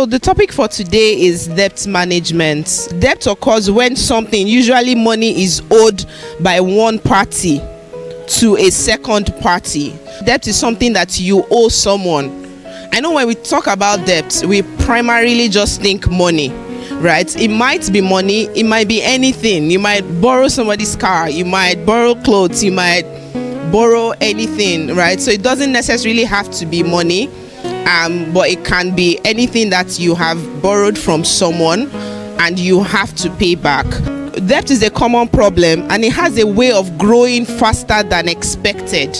So the topic for today is debt management. Debt occurs when something, usually money, is owed by one party to a second party. Debt is something that you owe someone. I know when we talk about debt, we primarily just think money, right? It might be money, it might be anything. You might borrow somebody's car, you might borrow clothes, you might borrow anything, right? So it doesn't necessarily have to be money, but it can be anything that you have borrowed from someone and you have to pay back. Debt is a common problem and it has a way of growing faster than expected.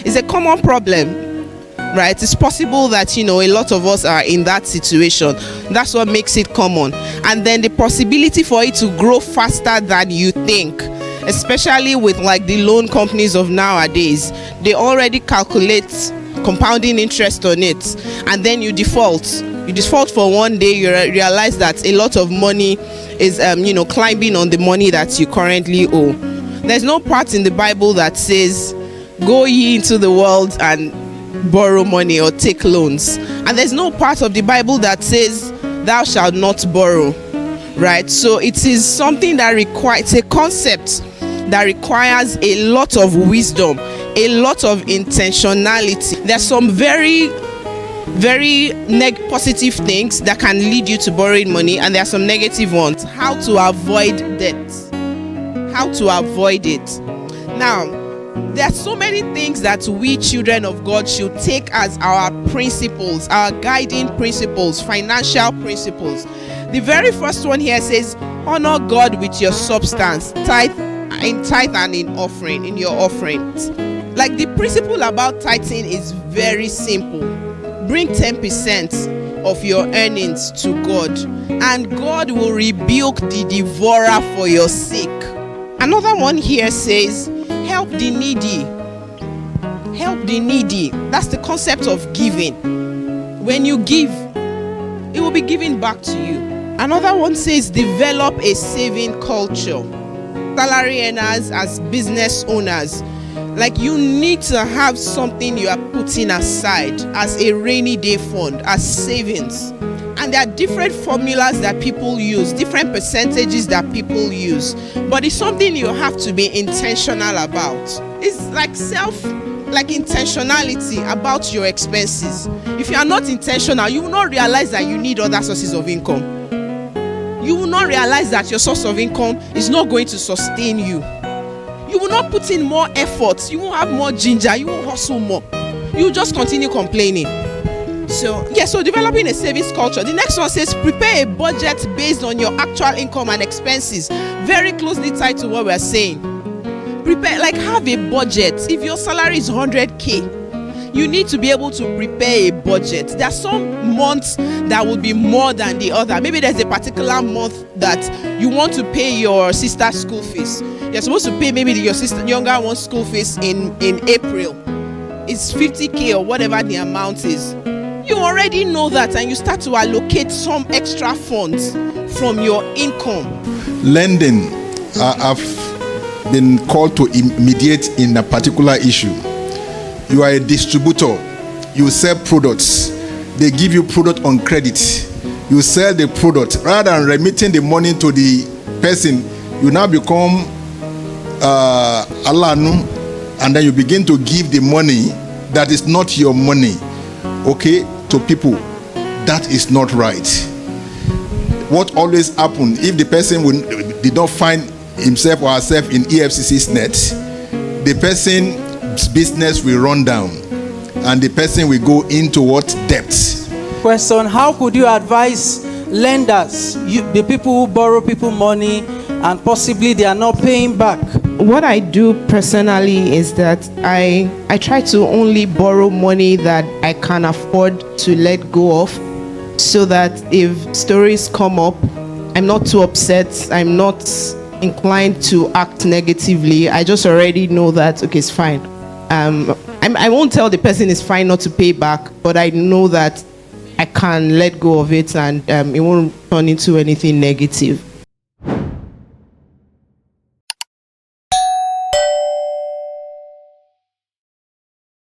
It's a common problem, right? It's possible that, a lot of us are in that situation. That's what makes it common. And then the possibility for it to grow faster than you think, especially with like the loan companies of nowadays, they already calculate compounding interest on it, and then you default for one day. You realize that a lot of money is climbing on the money that you currently owe. There's no part in the Bible that says go ye into the world and borrow money or take loans, and there's no part of the Bible that says thou shalt not borrow, right? So it is something that requires a concept that requires a lot of wisdom, a lot of intentionality. There's some very positive things that can lead you to borrowing money, and there are some negative ones. How to avoid debt, how to avoid it. Now, there are so many things that we children of God should take as our principles, our guiding principles, financial principles. The very first one here says, honor God with your substance, tithe and in offering, in your offerings. Like, the principle about tithing is very simple. Bring 10% of your earnings to God, and God will rebuke the devourer for your sake. Another one here says, help the needy. Help the needy. That's the concept of giving. When you give, it will be given back to you. Another one says, develop a saving culture. Salary earners, as business owners, like, you need to have something you are putting aside as a rainy day fund, as savings. And there are different formulas that people use, different percentages that people use, but it's something you have to be intentional about. It's like intentionality about your expenses. If you are not intentional, you will not realize that you need other sources of income. You will not realize that your source of income is not going to sustain you. You will not put in more effort. You won't have more ginger. You won't hustle more. You will just continue complaining. So developing a savings culture. The next one says, prepare a budget based on your actual income and expenses. Very closely tied to what we are saying. Have a budget. If your salary is 100K, you need to be able to prepare a budget. There are some months that will be more than the other. Maybe there's a particular month that you want to pay your sister's school fees. You're supposed to pay maybe your sister, younger one's school fees in April. It's 50K or whatever the amount is. You already know that, and you start to allocate some extra funds from your income. Lending, I've been called to mediate in a particular issue. You are a distributor. You sell products. They give you product on credit. You sell the product. Rather than remitting the money to the person, you now become alanu, and then you begin to give the money that is not your money, okay, to people. That is not right. What always happens, if the person did not find himself or herself in EFCC's net, the person's business will run down and the person will go into what? Debt. Question: how could you advise lenders, the people who borrow people money and possibly they are not paying back? What I do personally is that I try to only borrow money that I can afford to let go of, so that if stories come up, I'm not too upset, I'm not inclined to act negatively. I just already know that, okay, it's fine. I won't tell the person it's fine not to pay back, but I know that I can let go of it and it won't turn into anything negative.